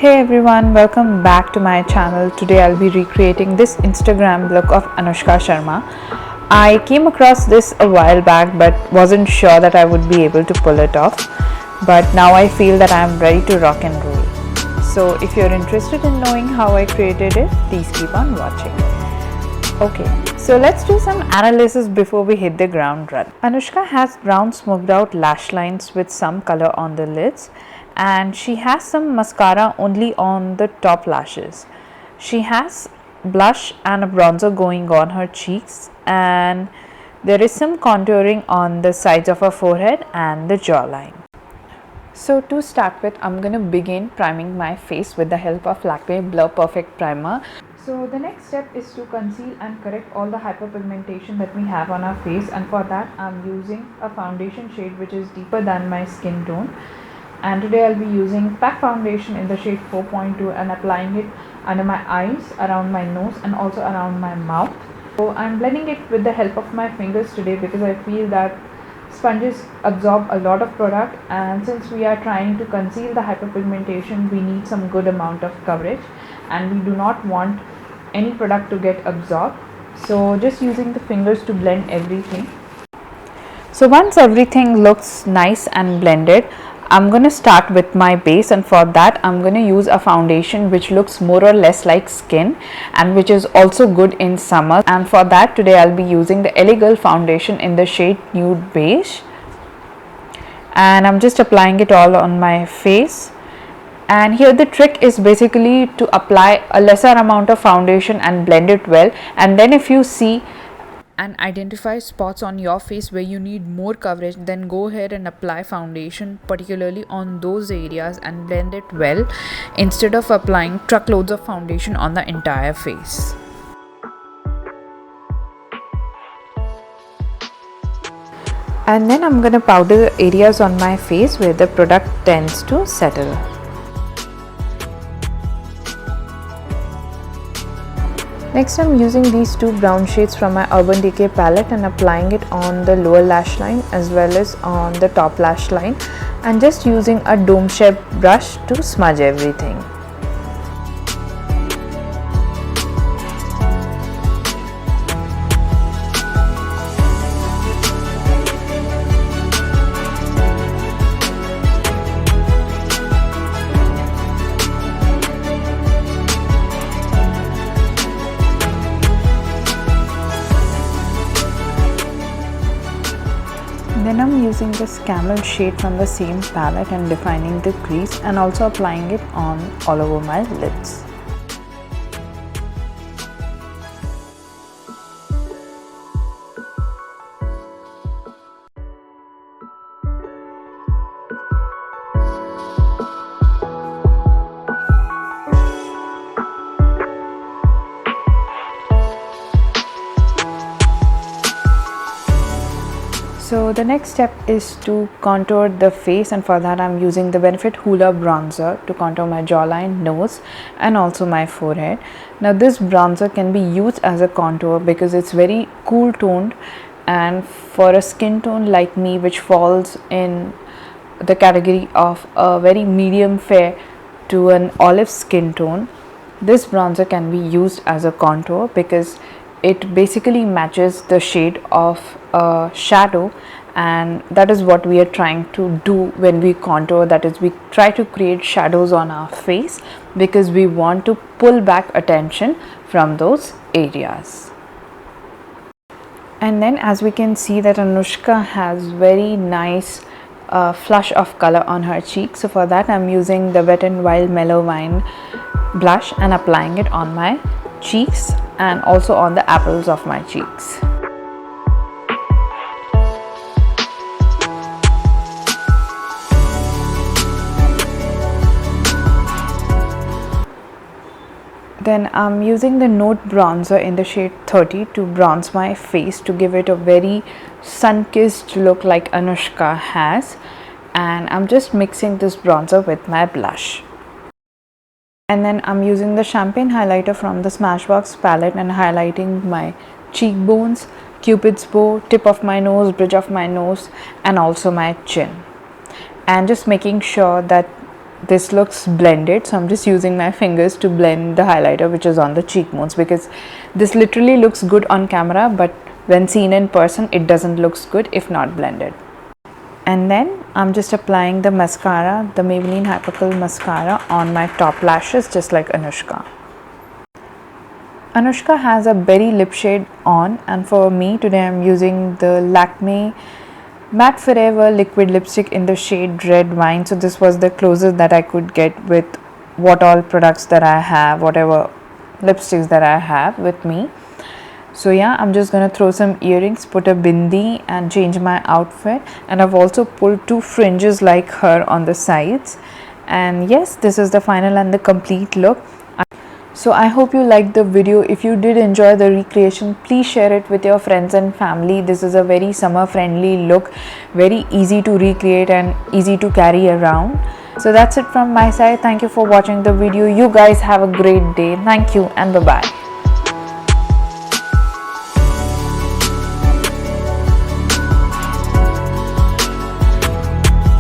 Hey everyone, welcome back to my channel. Today I'll be recreating this Instagram look of Anushka Sharma. I came across this a while back but wasn't sure that I would be able to pull it off. But now I feel that I'm ready to rock and roll. So if you're interested in knowing how I created it, please keep on watching. Okay, so let's do some analysis before we hit the ground run. Anushka has brown smoked out lash lines with some color on the lids, and she has some mascara only on the top lashes. She has blush and a bronzer going on her cheeks, and there is some contouring on the sides of her forehead and the jawline. So to start with, I'm going to begin priming my face with the help of Lakme Blur Perfect Primer. So the next step is to conceal and correct all the hyperpigmentation that we have on our face, and for that I'm using a foundation shade which is deeper than my skin tone. And today I'll be using Pac foundation in the shade 4.2 and applying it under my eyes, around my nose and also around my mouth. So I'm blending it with the help of my fingers today because I feel that sponges absorb a lot of product, and since we are trying to conceal the hyperpigmentation, we need some good amount of coverage and we do not want any product to get absorbed. So just using the fingers to blend everything. So once everything looks nice and blended, I'm going to start with my base, and for that I'm going to use a foundation which looks more or less like skin and which is also good in summer. And for that today I'll be using the LA Girl foundation in the shade Nude Beige, and I'm just applying it all on my face. And here the trick is basically to apply a lesser amount of foundation and blend it well, and then if you see and identify spots on your face where you need more coverage, then go ahead and apply foundation particularly on those areas and blend it well instead of applying truckloads of foundation on the entire face. And then I'm going to powder the areas on my face where the product tends to settle. Next I'm using these two brown shades from my Urban Decay palette and applying it on the lower lash line as well as on the top lash line, and just using a dome shape brush to smudge everything. Then I'm using this camel shade from the same palette and defining the crease and also applying it on all over my lids. So the next step is to contour the face, and for that I'm using the Benefit Hoola bronzer to contour my jawline, nose and also my forehead. Now this bronzer can be used as a contour because it's very cool toned, and for a skin tone like me which falls in the category of a very medium fair to an olive skin tone, this bronzer can be used as a contour because it basically matches the shade of a shadow, and that is what we are trying to do when we contour. That is, we try to create shadows on our face because we want to pull back attention from those areas. And then as we can see that Anushka has very nice flush of color on her cheeks, so for that I'm using the Wet n Wild Mellow Wine blush and applying it on my cheeks and also on the apples of my cheeks. Then I'm using the Note bronzer in the shade 30 to bronze my face to give it a very sun-kissed look like Anushka has, and I'm just mixing this bronzer with my blush. And then I'm using the champagne highlighter from the Smashbox palette and highlighting my cheekbones, cupid's bow, tip of my nose, bridge of my nose and also my chin. And just making sure that this looks blended, so I'm just using my fingers to blend the highlighter which is on the cheekbones, because this literally looks good on camera, but when seen in person it doesn't look good if not blended. And then I'm just applying the mascara, the Maybelline Hypercurl mascara, on my top lashes just like Anushka. Anushka has a berry lip shade on, and for me today I'm using the Lakme Matte Forever liquid lipstick in the shade Red Wine. So this was the closest that I could get with what all products that I have, whatever lipsticks that I have with me. So yeah, I'm just gonna throw some earrings, put a bindi and change my outfit, and I've also pulled 2 fringes like her on the sides. And yes, this is the final and the complete look. So I hope you liked the video. If you did enjoy the recreation, please share it with your friends and family. This is a very summer friendly look, very easy to recreate and easy to carry around. So that's it from my side. Thank you for watching the video. You guys have a great day. Thank you and bye bye.